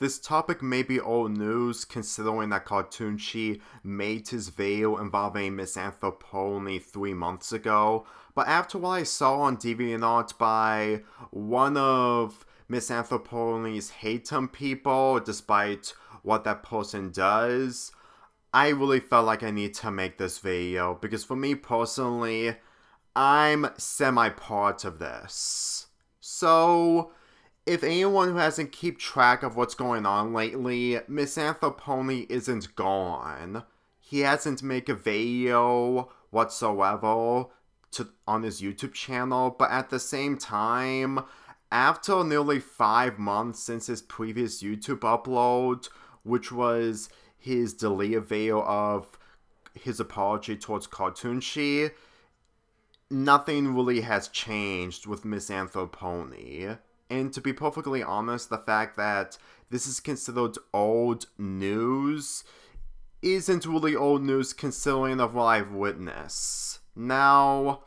This topic may be old news considering that Cartoonchi made his video involving Miss Anthropone 3 months ago, but after what I saw on DeviantArt by one of Miss Anthropone's Hatedom people, despite what that person does, I really felt like I need to make this video, because for me personally, I'm semi-part of this. So, if anyone who hasn't keep track of what's going on lately, Miss Anthropone isn't gone. He hasn't made a video whatsoever on his YouTube channel, but at the same time, after nearly 5 months since his previous YouTube upload, which was his deleted video of his apology towards Cartoonchi, nothing really has changed with Miss Anthropone. And to be perfectly honest, the fact that this is considered old news isn't really old news considering of what I've witnessed. Now,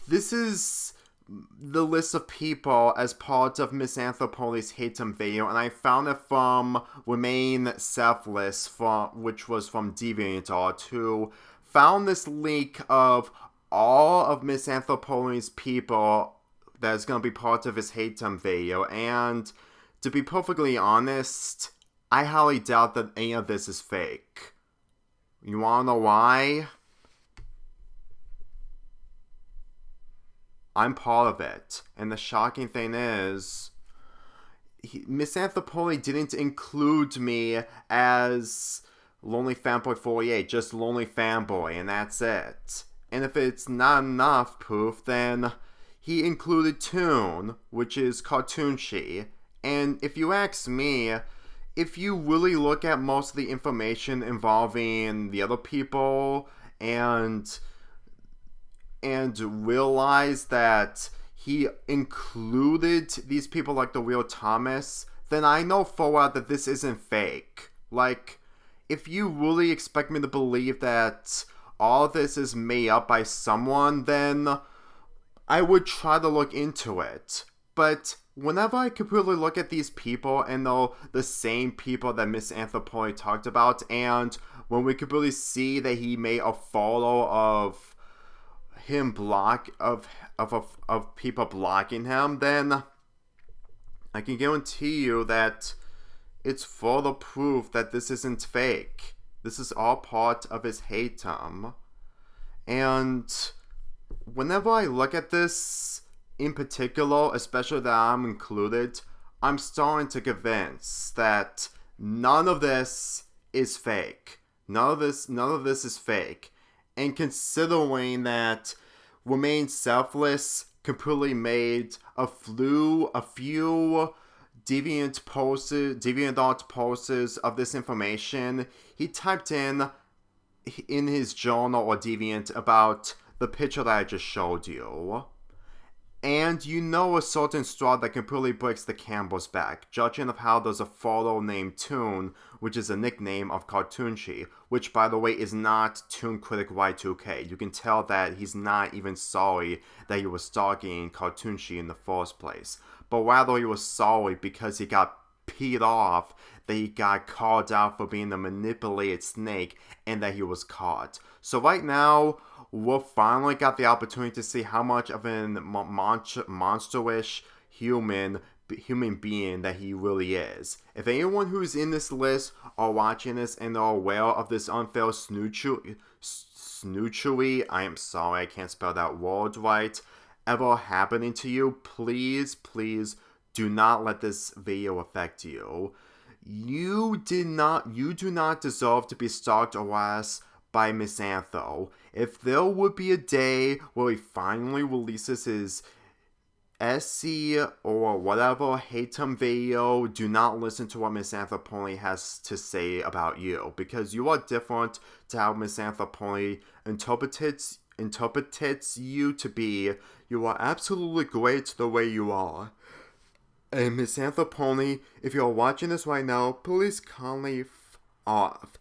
this is the list of people as part of Miss Anthropone's Hatedom video, and I found it from Romaine Selfless, which was from DeviantArt, who found this leak of all of Miss Anthropone's people that is going to be part of his Hatedom video, and to be perfectly honest, I highly doubt that any of this is fake. You wanna know why? I'm part of it, and the shocking thing is, Miss Anthropone didn't include me as Lonely Fanboy 48, just Lonely Fanboy, and that's it. And if it's not enough proof, then he included Toon, which is Cartoonchi. And if you ask me, if you really look at most of the information involving the other people and realize that he included these people like the real Thomas, then I know for a while that this isn't fake. Like, if you really expect me to believe that all this is made up by someone, then I would try to look into it. But whenever I completely look at these people and know the same people that Miss Anthropone talked about, and when we completely see that he made a photo of him of people blocking him, then I can guarantee you that it's further proof that this isn't fake. This is all part of his Hatedom. And whenever I look at this in particular, especially that I'm included, I'm starting to convince that none of this is fake. None of this is fake. And considering that Romaine Selfless completely made a few DeviantArt posts of this information, he typed in his journal or Deviant about the picture that I just showed you. And you know a certain straw that completely breaks the camel's back, judging of how there's a photo named Toon, which is a nickname of Cartoonchi, which by the way is not Toon Critic Y2K. You can tell that he's not even sorry that he was stalking Cartoonchi in the first place, but rather he was sorry because he got peed off that he got called out for being a manipulated snake and that he was caught. So right now, we finally got the opportunity to see how much of an monsterish human being that he really is. If anyone who's in this list are watching this and are aware of this unfair snoochery, I am sorry I can't spell that word right, ever happening to you, please do not let this video affect you. You do not deserve to be stalked or harassed by Miss Antho. If there would be a day where he finally releases his SC or whatever Hatedom video, do not listen to what Miss Anthropone has to say about you, because you are different to how Miss Anthropone interprets you to be. You are absolutely great the way you are. And Miss Anthropone, if you're watching this right now, please kindly off.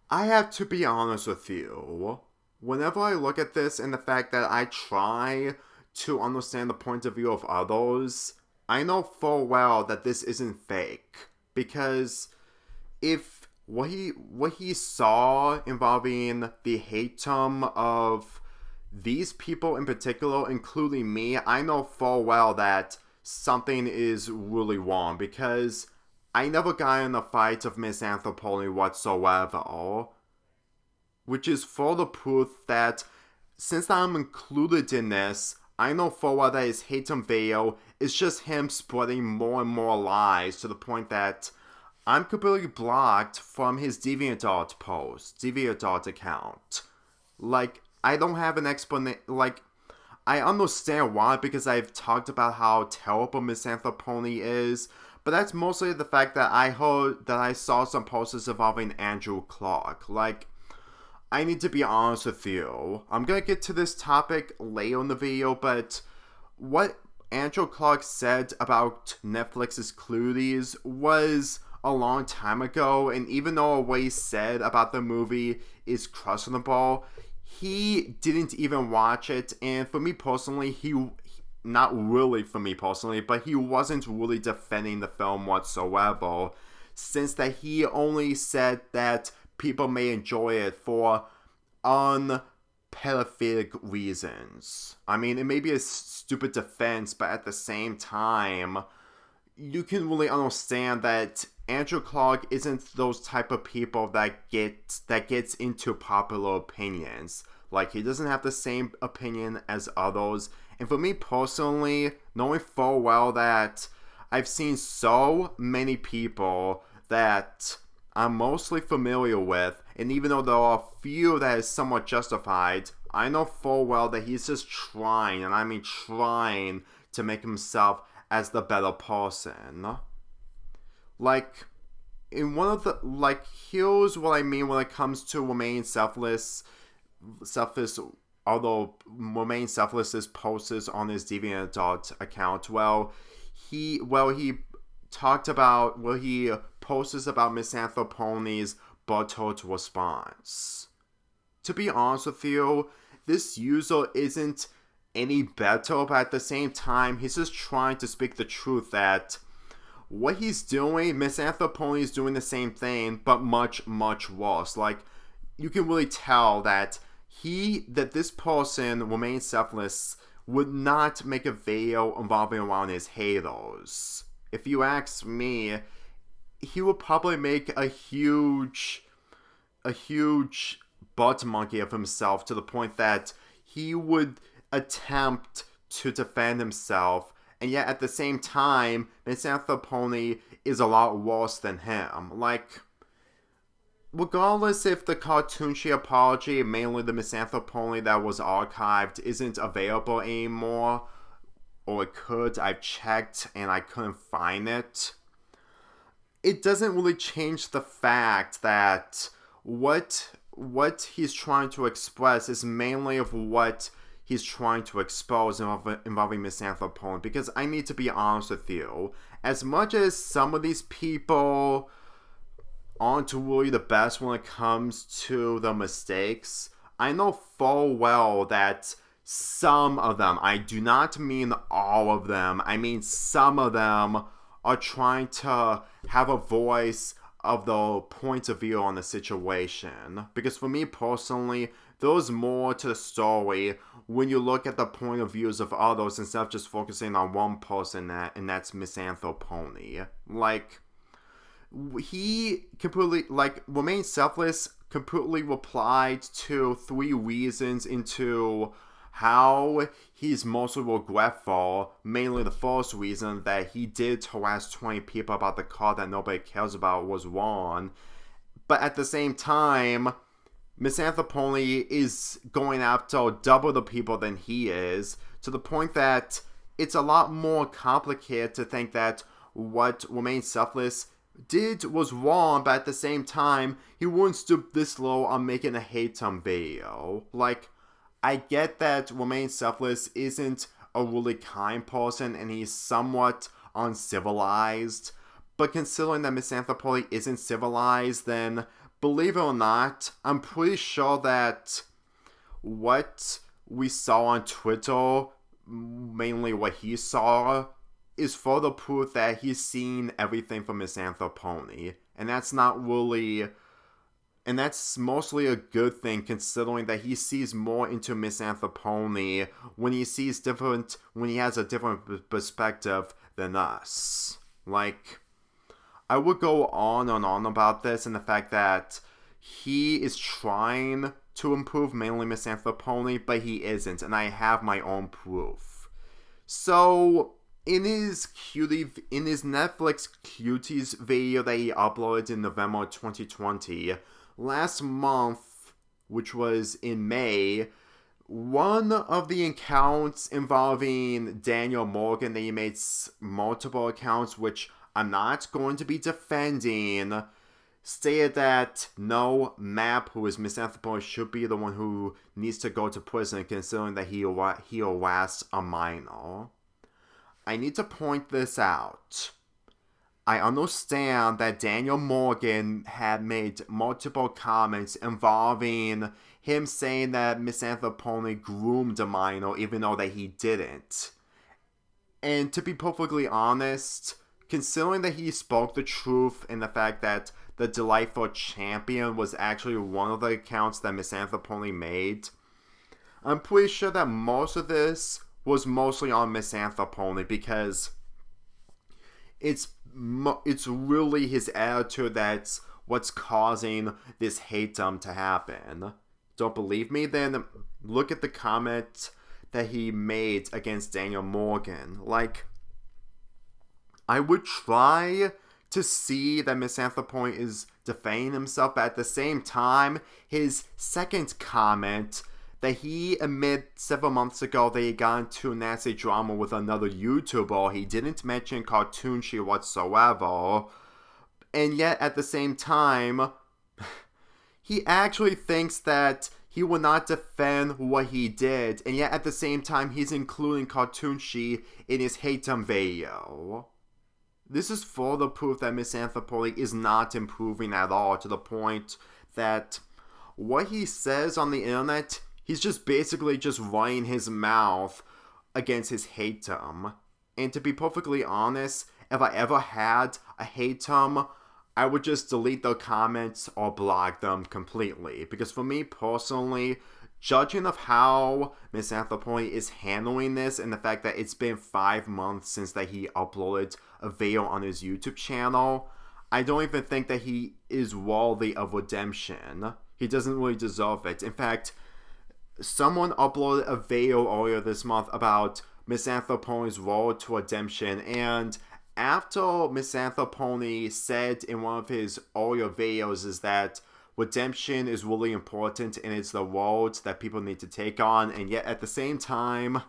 I have to be honest with you. Whenever I look at this and the fact that I try to understand the point of view of others, I know full well that this isn't fake, because if what he saw involving the hateum of these people in particular, including me, I know full well that something is really wrong, because I never got in a fight of misanthropy whatsoever, which is further proof that since I'm included in this, I know full well that his hateum video is just him spreading more and more lies to the point that I'm completely blocked from his DeviantArt post, DeviantArt account. Like, I don't have an explanation. Like, I understand why, because I've talked about how terrible misanthropy is, but that's mostly the fact that I saw some posts involving Andrew Clark. Like, I need to be honest with you. I'm gonna get to this topic later in the video, but what Andrew Clark said about Netflix's Cluties was a long time ago, and even though what he said about the movie is questionable, he didn't even watch it, and for me personally, not really for me personally, but he wasn't really defending the film whatsoever, since that he only said that people may enjoy it for unpedophilic reasons. I mean, it may be a stupid defense, but at the same time, you can really understand that Andrew Clark isn't those type of people that gets into popular opinions. Like, he doesn't have the same opinion as others. And for me personally, knowing full well that I've seen so many people that I'm mostly familiar with, and even though there are a few that is somewhat justified, I know full well that he's just trying, and I mean trying, to make himself as the better person. Like, in one of the, like, here's what I mean when it comes to Romaine Selfless, although Romaine Selfless's posts on his DeviantArt account, he talked about, he posts about misanthropy's butthurt response. To be honest with you, this user isn't any better, but at the same time, he's just trying to speak the truth that what he's doing, misanthropy is doing the same thing, but much, much worse. Like, you can really tell that this person, Romaine Selfless, would not make a video involving around his haters. If you ask me, he would probably make a huge butt monkey of himself, to the point that he would attempt to defend himself, and yet at the same time, misanthropy is a lot worse than him. Like, regardless if the cartoon apology, mainly the misanthropy that was archived, isn't available anymore, or it could, I've checked and I couldn't find it, it doesn't really change the fact that what he's trying to express is mainly of what he's trying to expose involving misanthropy. Because I need to be honest with you, as much as some of these people aren't really the best when it comes to the mistakes, I know full well that some of them, I do not mean all of them, I mean some of them, are trying to have a voice of the point of view on the situation. Because for me personally, there's more to the story when you look at the point of views of others instead of just focusing on one person, and that's misanthropy. Like, Romaine Selfless completely replied to 3 reasons into how he's mostly regretful. Mainly the first reason, that he did harass 20 people about the car that nobody cares about, was wrong. But at the same time, misanthropy is going after double the people than he is, to the point that it's a lot more complicated to think that what Romaine Selfless did was wrong, but at the same time, he wouldn't stoop this low on making a hateum video. Like, I get that Romaine Selfless isn't a really kind person and he's somewhat uncivilized, but considering that misanthropy isn't civilized, then believe it or not, I'm pretty sure that what we saw on Twitter, mainly what he saw, is further proof that he's seen everything from Misanthropony. And that's not really... And that's mostly a good thing, considering that he sees more into Misanthropony when he has a different perspective than us. Like, I would go on and on about this and the fact that he is trying to improve mainly Misanthropony, but he isn't, and I have my own proof. So, in his Netflix Cuties video that he uploaded in November 2020, last month, which was in May, one of the accounts involving Daniel Morgan, that he made multiple accounts, which I'm not going to be defending, stated that no, Map, who is Misanthropony, should be the one who needs to go to prison, considering that he harassed a minor. I need to point this out. I understand that Daniel Morgan had made multiple comments involving him saying that Misanthropony groomed a minor, even though that he didn't. And to be perfectly honest, considering that he spoke the truth in the fact that the Delightful Champion was actually one of the accounts that Misanthropony made, I'm pretty sure that most of this was mostly on Misanthropony, because it's really his attitude that's what's causing this hatedom to happen. Don't believe me? Then look at the comment that he made against Daniel Morgan. Like, I would try to see that Misanthropony is defending himself, but at the same time, his second comment that he admitted several months ago that he got into a nasty drama with another YouTuber, he didn't mention Cartoonshi whatsoever, and yet at the same time, he actually thinks that he will not defend what he did, and yet at the same time, he's including Cartoonshi in his Hatedom video. This is further proof that Misanthropony is not improving at all, to the point that what he says on the internet, he's just basically just running his mouth against his hatedom. And to be perfectly honest, if I ever had a hatedom, I would just delete the comments or block them completely. Because for me personally, judging of how Misanthropony is handling this, and the fact that it's been 5 months since that he uploaded a video on his YouTube channel, I don't even think that he is worthy of redemption. He doesn't really deserve it. In fact, someone uploaded a video earlier this month about Misanthropony's road to redemption, and after Misanthropony said in one of his earlier videos is that redemption is really important and it's the road that people need to take on, and yet at the same time,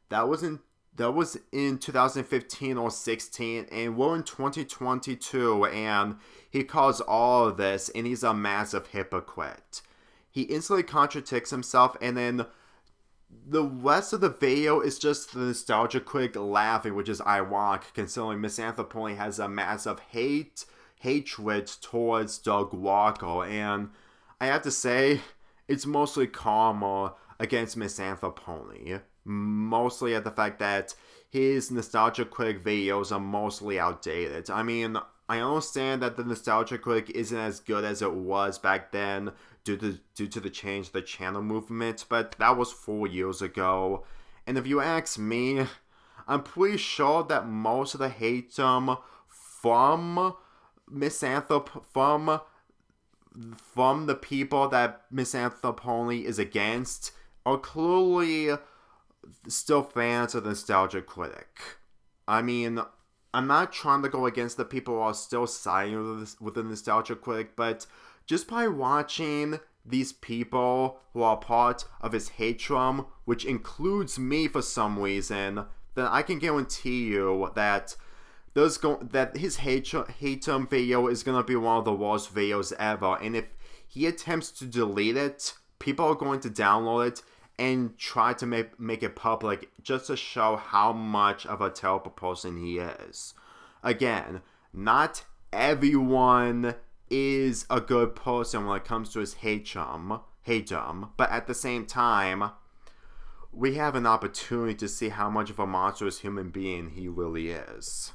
that was in 2015 or 16, and we're in 2022, and he caused all of this, and he's a massive hypocrite. He instantly contradicts himself, and then the rest of the video is just the nostalgia critic laughing, which is ironic, considering Misanthropony has a massive hatred towards Doug Walker, and I have to say, it's mostly karma against Misanthropony. Mostly at the fact that his nostalgia critic videos are mostly outdated. I mean, I understand that the nostalgia critic isn't as good as it was back then due to the change of the channel movement, but that was 4 years ago. And if you ask me, I'm pretty sure that most of the hatedom from from the people that Misanthropony is against are clearly still fans of the nostalgia critic. I mean, I'm not trying to go against the people who are still siding with the nostalgia critic, but just by watching these people who are part of his hatedom, which includes me for some reason, then I can guarantee you that his hatedom video is going to be one of the worst videos ever, and if he attempts to delete it, people are going to download it and try to make it public just to show how much of a terrible person he is. Again, not everyone is a good person when it comes to his hatedom, but at the same time, we have an opportunity to see how much of a monstrous human being he really is.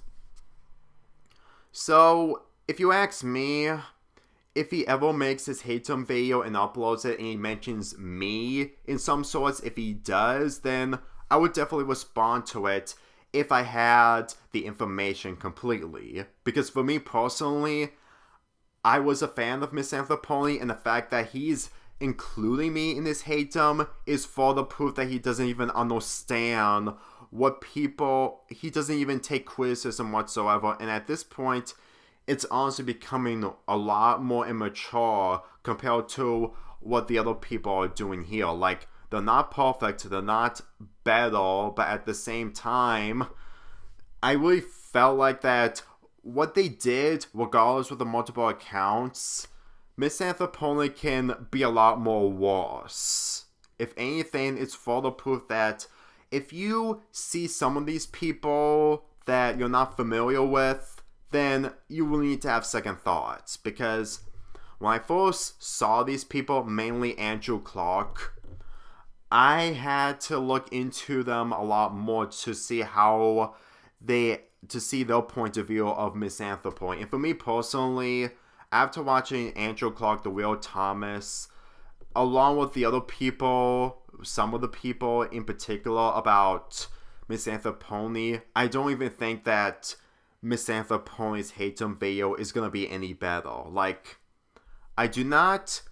So, if you ask me, if he ever makes his Hatedom video and uploads it and he mentions me in some sorts, if he does, then I would definitely respond to it if I had the information completely. Because for me personally, I was a fan of Misanthropony, and the fact that he's including me in this Hatedom is further proof that he doesn't even understand what people... He doesn't even take criticism whatsoever, and at this point, it's honestly becoming a lot more immature compared to what the other people are doing here. Like, they're not perfect, they're not better, but at the same time, I really felt like that what they did, regardless of the multiple accounts, Misanthropony can be a lot more worse. If anything, it's further proof that if you see some of these people that you're not familiar with, then you will need to have second thoughts. Because when I first saw these people, mainly Andrew Clark, I had to look into them a lot more to see their point of view of misanthropy. And for me personally, after watching Andrew Clark, The Real Thomas, along with the other people, some of the people in particular about misanthropy, I don't even think that Misanthropony's Hatedom video is gonna be any better. Like, I do not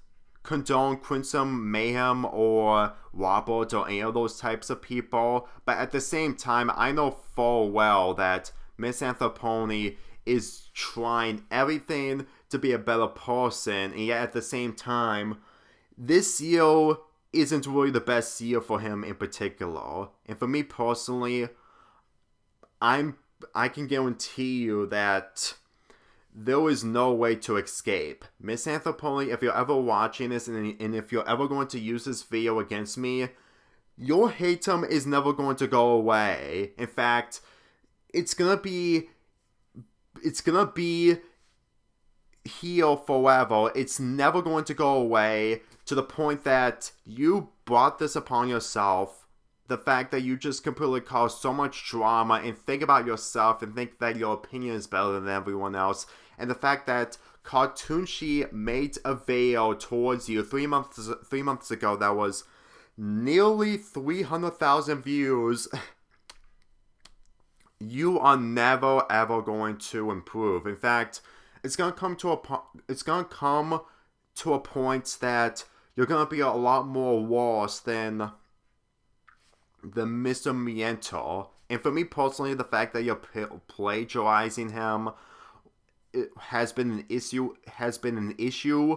condone Crimson Mayhem or Robert or any of those types of people, but at the same time, I know full well that Misanthropy is trying everything to be a better person, and yet at the same time, this year isn't really the best year for him in particular. And for me personally, I can guarantee you that there is no way to escape. Misanthropy, if you're ever watching this and if you're ever going to use this video against me, your Hatedom is never going to go away. In fact, it's gonna be here forever. It's never going to go away, to the point that you brought this upon yourself. The fact that you just completely caused so much drama and think about yourself and think that your opinion is better than everyone else. And the fact that Cartoonshi made a video towards you 3 months ago that was nearly 300,000 views. You are never ever going to improve. In fact, it's gonna come to a point that you're gonna be a lot more worse than the Mr. Magenta. And for me personally, the fact that you're plagiarizing him has been an issue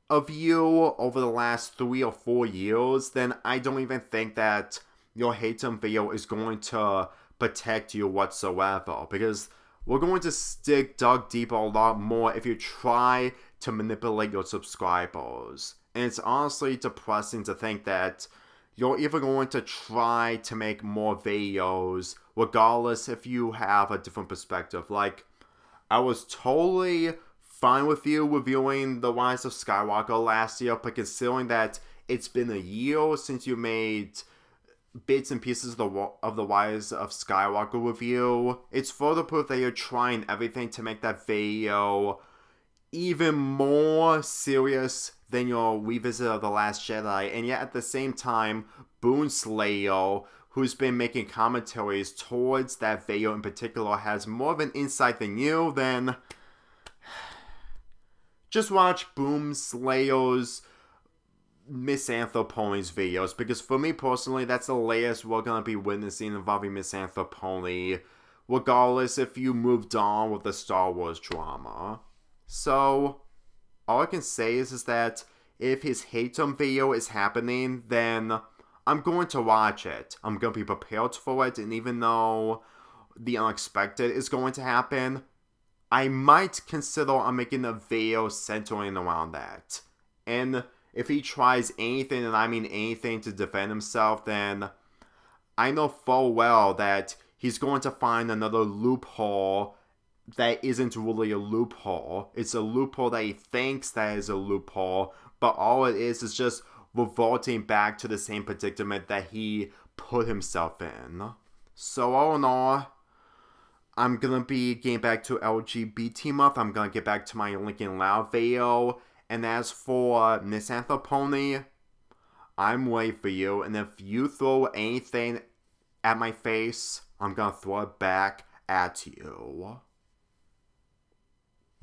of you over the last 3 or 4 years. Then I don't even think that your Hatedom video is going to protect you whatsoever, because we're going to dug deeper a lot more if you try to manipulate your subscribers. And it's honestly depressing to think that you're either going to try to make more videos, regardless if you have a different perspective. Like, I was totally fine with you reviewing The Rise of Skywalker last year, but considering that it's been a year since you made bits and pieces of the Rise of Skywalker review, it's further proof that you're trying everything to make that video even more serious than your revisit of The Last Jedi. And yet at the same time, Boonslayer, who's been making commentaries towards that video in particular, has more of an insight than you. Then just watch Boomslayer's Misanthropy's videos, because for me personally, that's the latest we're going to be witnessing involving Misanthropy, regardless if you moved on with the Star Wars drama. So all I can say is that if his Hatedom video is happening, then I'm going to watch it. I'm going to be prepared for it, and even though the unexpected is going to happen, I might consider making a video centering around that. And if he tries anything, and I mean anything, to defend himself, then I know full well that he's going to find another loophole that isn't really a loophole. It's a loophole that he thinks that is a loophole, but all it is just revolting back to the same predicament that he put himself in. So all in all, I'm gonna be getting back to LGBT month. I'm gonna get back to my Lincoln Loud video. And as for Misanthropony, I'm waiting for you. And if you throw anything at my face, I'm gonna throw it back at you.